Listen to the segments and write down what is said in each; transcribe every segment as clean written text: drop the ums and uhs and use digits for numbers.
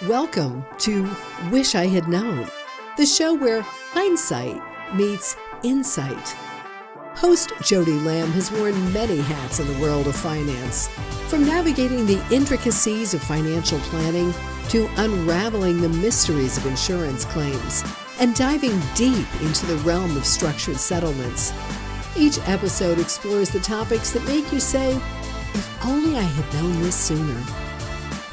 Welcome to Wish I Had Known, the show where hindsight meets insight. Host Jodie Lamb has worn many hats in the world of finance, from navigating the intricacies of financial planning to unraveling the mysteries of insurance claims and diving deep into the realm of structured settlements. Each episode explores the topics that make you say, if only I had known this sooner.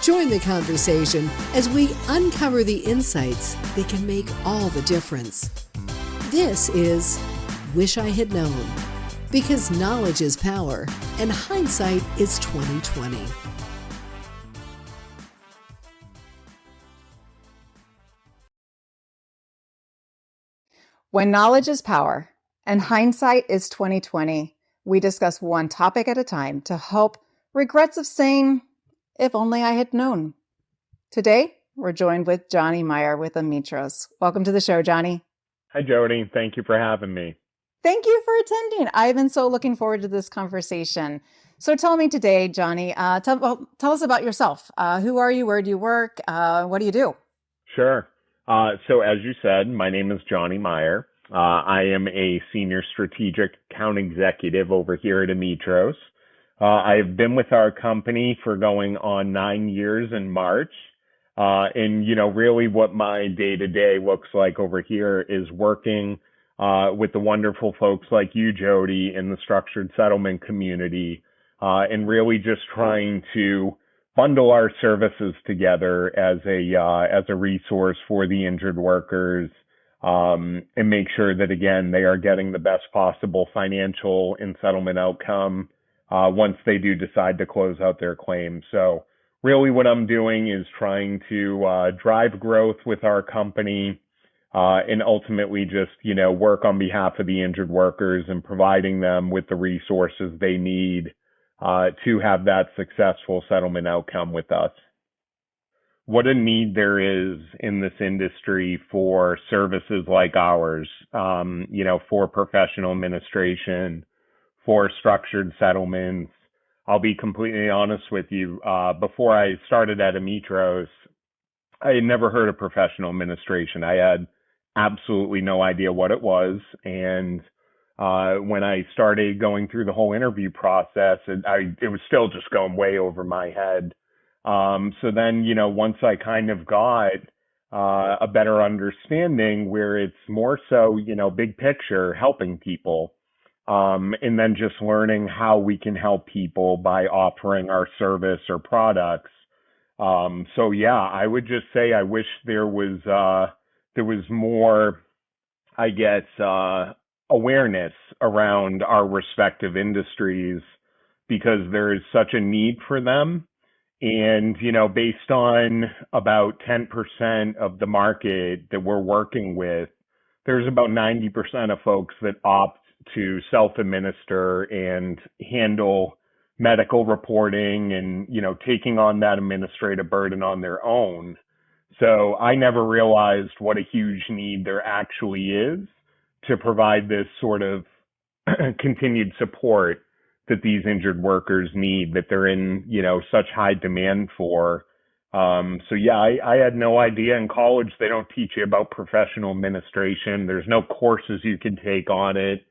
Join the conversation as we uncover the insights that can make all the difference. This is Wish I Had Known, because knowledge is power and hindsight is 2020. When knowledge is power and hindsight is 2020, we discuss one topic at a time to help regrets of saying, if only I had known. Today, we're joined with Johnny Meyer with Ametros. Welcome to the show, Johnny. Hi, Jodie. Thank you for having me. Thank you for attending. I've been so looking forward to this conversation. So tell me today, Johnny, tell us about yourself. Who are you? Where do you work? What do you do? Sure. So as you said, my name is Johnny Meyer. I am a senior strategic account executive over here at Ametros. I've been with our company for going on 9 years in March. And really what my day-to-day looks like over here is working with the wonderful folks like you, Jody, in the structured settlement community, and really just trying to bundle our services together as a resource for the injured workers, and make sure that, again, they are getting the best possible financial and settlement outcome once they do decide to close out their claim. So really what I'm doing is trying to drive growth with our company, and ultimately just, work on behalf of the injured workers and providing them with the resources they need to have that successful settlement outcome with us. What a need there is in this industry for services like ours, for professional administration, for structured settlements. I'll be completely honest with you. Before I started at Ametros, I had never heard of professional administration. I had absolutely no idea what it was. And when I started going through the whole interview process, it was still just going way over my head. So then, once I kind of got a better understanding where it's more so, big picture, helping people, and then just learning how we can help people by offering our service or products. So yeah, I would just say I wish there was more, I guess, awareness around our respective industries, because there is such a need for them. And, based on about 10% of the market that we're working with, there's about 90% of folks that opt to self-administer and handle medical reporting and, taking on that administrative burden on their own. So I never realized what a huge need there actually is to provide this sort of continued support that these injured workers need, that they're in, such high demand for. So yeah, I had no idea. In college, they don't teach you about professional administration. There's no courses you can take on it.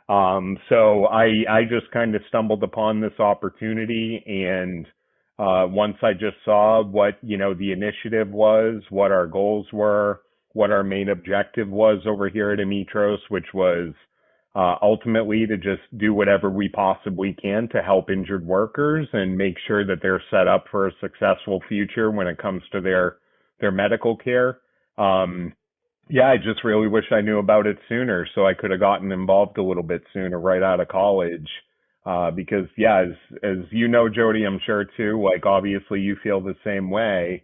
So I just kind of stumbled upon this opportunity, and once I just saw what, the initiative was, what our goals were, what our main objective was over here at Ametros, which was ultimately to just do whatever we possibly can to help injured workers and make sure that they're set up for a successful future when it comes to their medical care. Yeah, I just really wish I knew about it sooner, so I could have gotten involved a little bit sooner right out of college. Because yeah, as you know, Jody, I'm sure too, like obviously you feel the same way.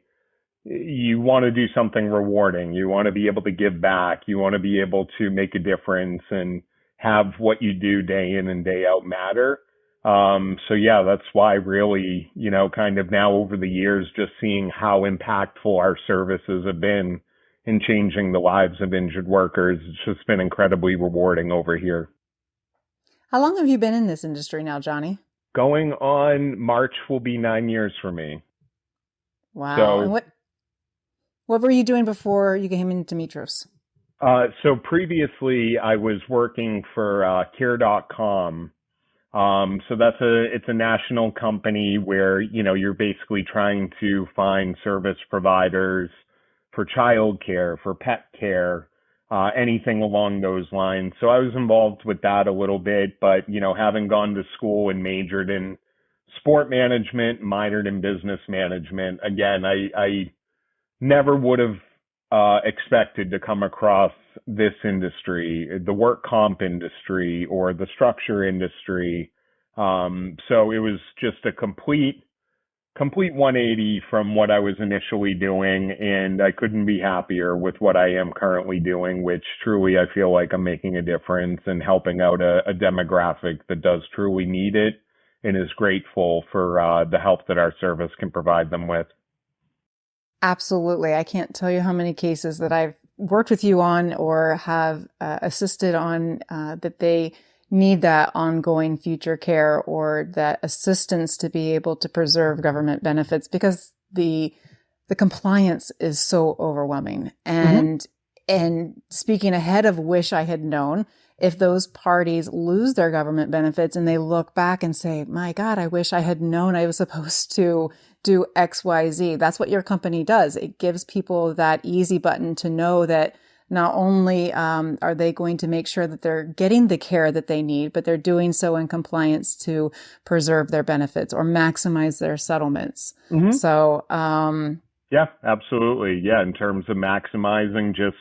You want to do something rewarding. You want to be able to give back. You want to be able to make a difference and have what you do day in and day out matter. So yeah, that's why really, kind of now over the years, just seeing how impactful our services have been in changing the lives of injured workers, it's just been incredibly rewarding over here. How long have you been in this industry now, Johnny? Going on March will be 9 years for me. Wow. So, And What were you doing before you came into Ametros? So previously I was working for Care.com. So it's a national company where, you're basically trying to find service providers for childcare, for pet care, anything along those lines. So I was involved with that a little bit, but, having gone to school and majored in sport management, minored in business management, again, I never would have expected to come across this industry, the work comp industry or the structure industry. So it was just a complete 180 from what I was initially doing, and I couldn't be happier with what I am currently doing, which truly I feel like I'm making a difference and helping out a demographic that does truly need it and is grateful for the help that our service can provide them with. Absolutely. I can't tell you how many cases that I've worked with you on or have assisted on that they need that ongoing future care or that assistance to be able to preserve government benefits because the compliance is so overwhelming. And speaking ahead of wish I had known, if those parties lose their government benefits and they look back and say, my God, I wish I had known I was supposed to do X, Y, Z. That's what your company does. It gives people that easy button to know that not only are they going to make sure that they're getting the care that they need, but they're doing so in compliance to preserve their benefits or maximize their settlements. Mm-hmm. So, yeah, absolutely. Yeah. In terms of maximizing just,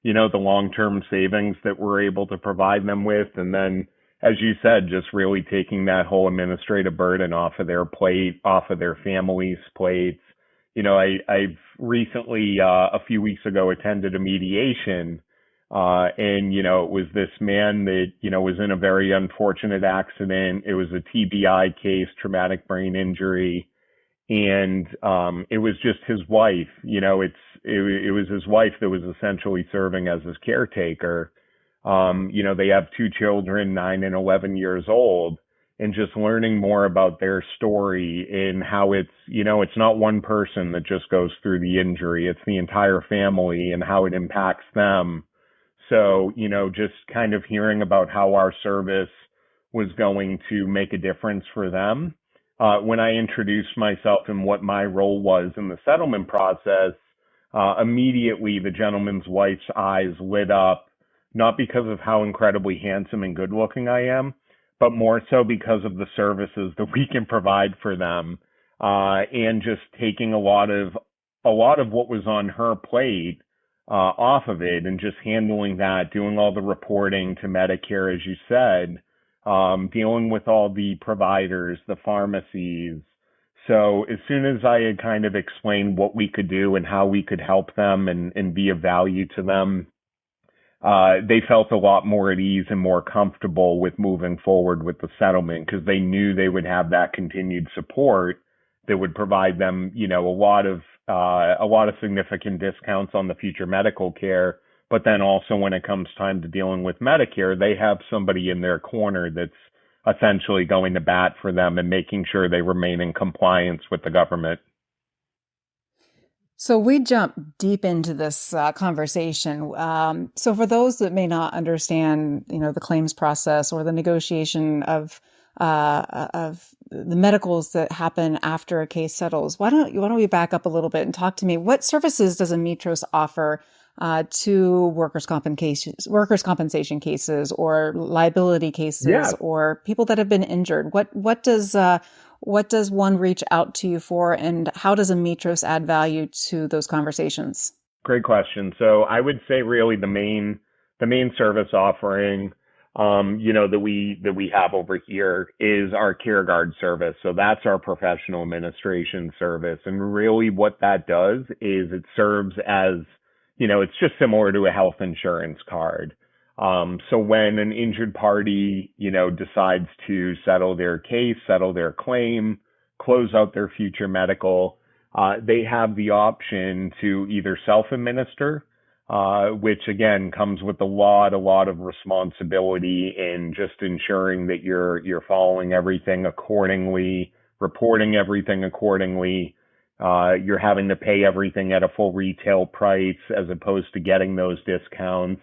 the long-term savings that we're able to provide them with. And then, as you said, just really taking that whole administrative burden off of their plate, off of their families' plates. I've recently, a few weeks ago, attended a mediation, and, it was this man that, was in a very unfortunate accident. It was a TBI case, traumatic brain injury. And it was just his wife, it was his wife that was essentially serving as his caretaker. They have two children, 9 and 11 years old, and just learning more about their story and how it's not one person that just goes through the injury. It's the entire family and how it impacts them. So, just kind of hearing about how our service was going to make a difference for them. When I introduced myself and what my role was in the settlement process, immediately the gentleman's wife's eyes lit up, not because of how incredibly handsome and good looking I am, but more so because of the services that we can provide for them, and just taking a lot of what was on her plate off of it and just handling that, doing all the reporting to Medicare, as you said. Dealing with all the providers, the pharmacies. So as soon as I had kind of explained what we could do and how we could help them and be of value to them, they felt a lot more at ease and more comfortable with moving forward with the settlement because they knew they would have that continued support that would provide them, a lot of significant discounts on the future medical care. But then also when it comes time to dealing with Medicare, they have somebody in their corner that's essentially going to bat for them and making sure they remain in compliance with the government. So we jump deep into this conversation. So for those that may not understand, the claims process or the negotiation of the medicals that happen after a case settles, why don't we back up a little bit and talk to me? What services does Ametros offer to workers' compensation cases or liability cases or people that have been injured? What does one reach out to you for, and how does Ametros add value to those conversations? Great question. So I would say really the main service offering, that we have over here is our CareGuard service. So that's our professional administration service. And really what that does is it serves as, it's just similar to a health insurance card. So when an injured party, decides to settle their case, settle their claim, close out their future medical, they have the option to either self-administer, which again comes with a lot of responsibility in just ensuring that you're following everything accordingly, reporting everything accordingly, You're having to pay everything at a full retail price as opposed to getting those discounts.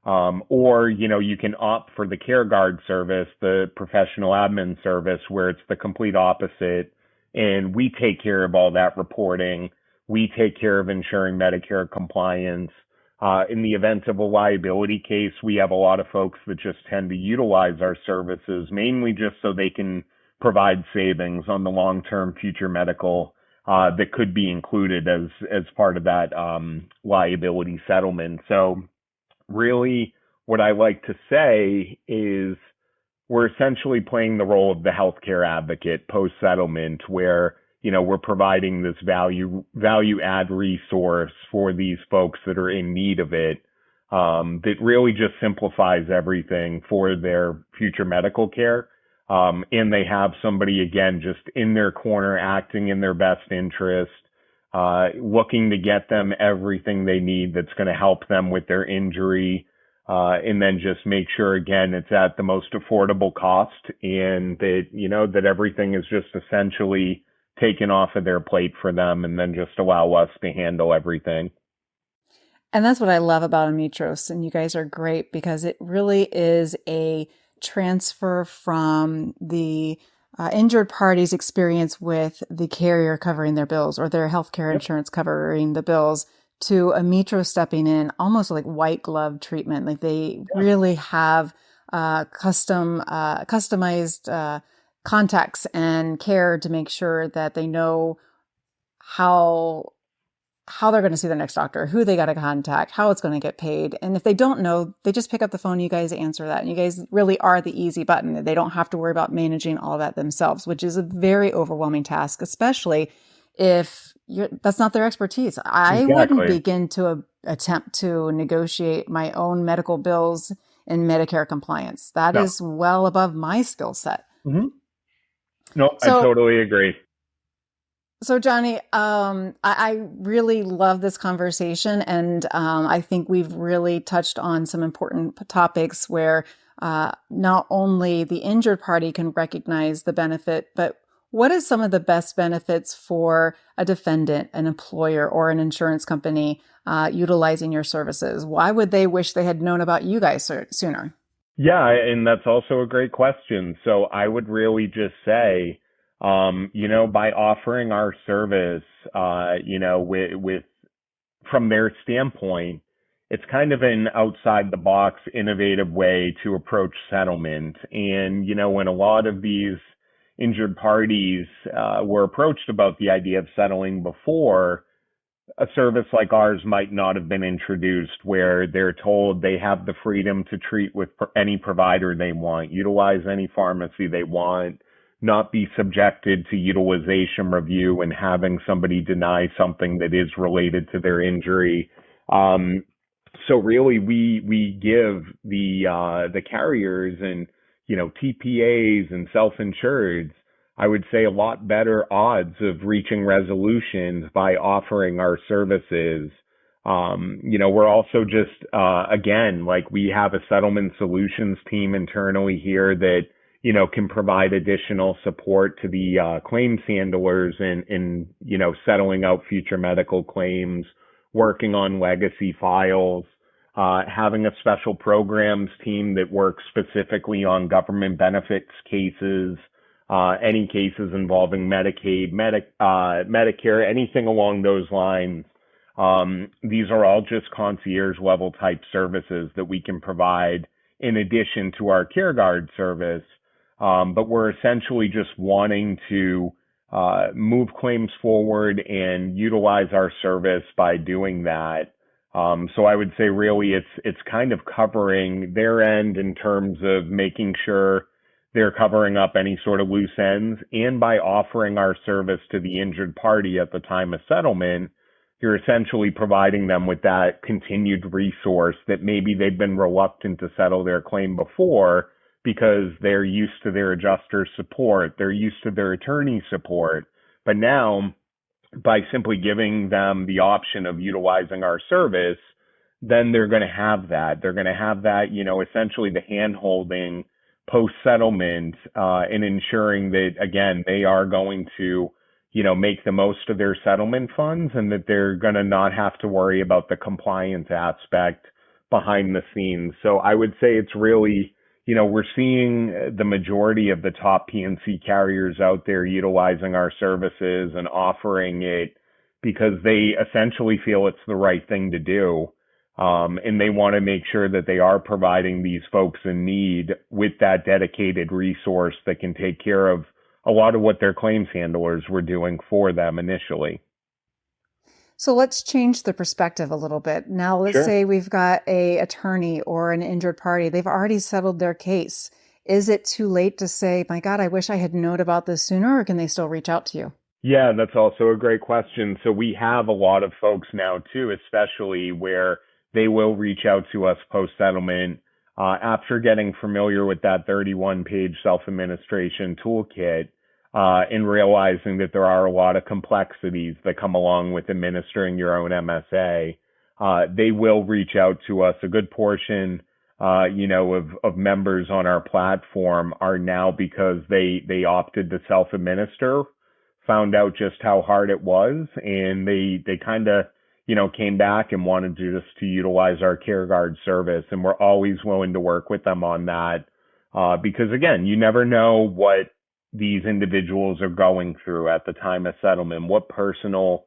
Or, you can opt for the CareGuard service, the professional admin service, where it's the complete opposite. And we take care of all that reporting. We take care of ensuring Medicare compliance. In the event of a liability case, we have a lot of folks that just tend to utilize our services, mainly just so they can provide savings on the long-term future medical that could be included as part of that liability settlement. So really, what I like to say is we're essentially playing the role of the healthcare advocate post-settlement, where we're providing this value add resource for these folks that are in need of it, that really just simplifies everything for their future medical care. And they have somebody, again, just in their corner, acting in their best interest, looking to get them everything they need that's going to help them with their injury, and then just make sure, again, it's at the most affordable cost, and that everything is just essentially taken off of their plate for them, and then just allow us to handle everything. And that's what I love about Ametros. And you guys are great because it really is a transfer from the injured party's experience with the carrier covering their bills or their healthcare insurance covering the bills to Ametros stepping in, almost like white glove treatment. Like they really have customized contacts and care to make sure that they know how they're going to see their next doctor, who they got to contact, how it's going to get paid. And if they don't know, they just pick up the phone. You guys answer that. And you guys really are the easy button. They don't have to worry about managing all that themselves, which is a very overwhelming task, especially if that's not their expertise. I wouldn't begin to attempt to negotiate my own medical bills in Medicare compliance. That is well above my skill set. Mm-hmm. No, I totally agree. So Johnny, I really love this conversation, and I think we've really touched on some important topics where not only the injured party can recognize the benefit, but what is some of the best benefits for a defendant, an employer, or an insurance company utilizing your services? Why would they wish they had known about you guys sooner? Yeah, and that's also a great question. So I would really just say, by offering our service, with from their standpoint, it's kind of an outside the box, innovative way to approach settlement. And, when a lot of these injured parties were approached about the idea of settling before, a service like ours might not have been introduced, where they're told they have the freedom to treat with any provider they want, utilize any pharmacy they want, not be subjected to utilization review and having somebody deny something that is related to their injury. So really, we give the carriers and TPAs and self-insureds, I would say, a lot better odds of reaching resolutions by offering our services. We're also just again, like, we have a settlement solutions team internally here that can provide additional support to the claims handlers in settling out future medical claims, working on legacy files, having a special programs team that works specifically on government benefits cases, any cases involving Medicaid, Medicare, anything along those lines. These are all just concierge level type services that we can provide in addition to our CareGuard service. But we're essentially just wanting to move claims forward and utilize our service by doing that. So I would say really it's kind of covering their end in terms of making sure they're covering up any sort of loose ends. And by offering our service to the injured party at the time of settlement, you're essentially providing them with that continued resource that maybe they've been reluctant to settle their claim before because they're used to their adjuster support, they're used to their attorney support. But now, by simply giving them the option of utilizing our service, then they're going to have that. They're going to have that, essentially the hand-holding post-settlement, in ensuring that, again, they are going to, make the most of their settlement funds, and that they're going to not have to worry about the compliance aspect behind the scenes. So I would say it's really, we're seeing the majority of the top P&C carriers out there utilizing our services and offering it because they essentially feel it's the right thing to do. And they want to make sure that they are providing these folks in need with that dedicated resource that can take care of a lot of what their claims handlers were doing for them initially. So let's change the perspective a little bit. Now, let's say we've got a attorney or an injured party. They've already settled their case. Is it too late to say, my God, I wish I had known about this sooner, or can they still reach out to you? Yeah, that's also a great question. So we have a lot of folks now too, especially where they will reach out to us post-settlement after getting familiar with that 31-page self-administration toolkit and realizing that there are a lot of complexities that come along with administering your own MSA. They will reach out to us. A good portion, of members on our platform are now, because they opted to self-administer, found out just how hard it was, and they kind of came back and wanted to utilize our CareGuard service. And we're always willing to work with them on that because, again, you never know what these individuals are going through at the time of settlement, what personal,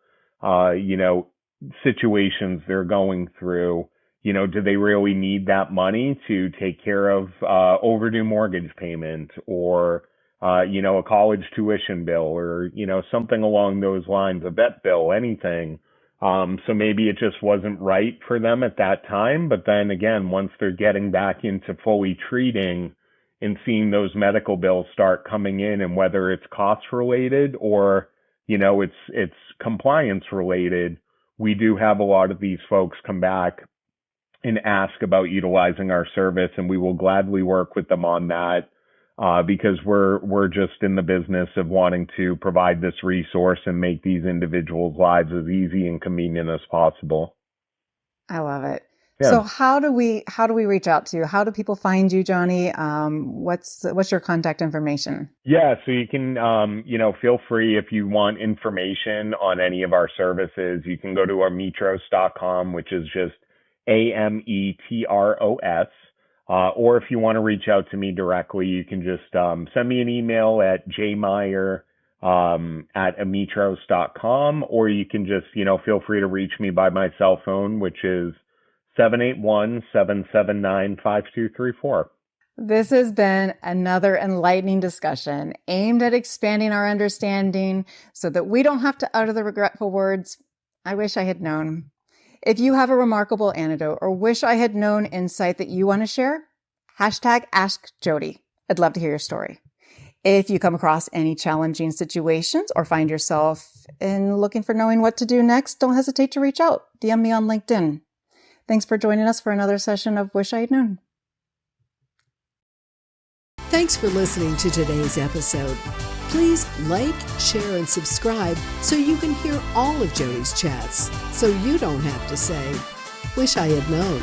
situations they're going through. Do they really need that money to take care of overdue mortgage payment or, a college tuition bill or, something along those lines, a vet bill, anything. So maybe it just wasn't right for them at that time. But then again, once they're getting back into fully treating and seeing those medical bills start coming in, and whether it's cost related or, it's compliance related, we do have a lot of these folks come back and ask about utilizing our service, and we will gladly work with them on that. Because we're just in the business of wanting to provide this resource and make these individuals' lives as easy and convenient as possible. I love it. Yeah. So how do we reach out to you? How do people find you, Johnny? What's your contact information? Yeah, so you can, feel free if you want information on any of our services, you can go to ametros.com, which is just Ametros. Or if you want to reach out to me directly, you can just send me an email at jmeyer at ametros.com, or you can just, feel free to reach me by my cell phone, which is 781-779-5234. This has been another enlightening discussion aimed at expanding our understanding so that we don't have to utter the regretful words, I wish I had known. If you have a remarkable anecdote or wish I had known insight that you want to share, #AskJodie. I'd love to hear your story. If you come across any challenging situations or find yourself looking for knowing what to do next, don't hesitate to reach out. DM me on LinkedIn. Thanks for joining us for another session of Wish I Had Known. Thanks for listening to today's episode. Please like, share, and subscribe so you can hear all of Jodie's chats, so you don't have to say, "Wish I had known."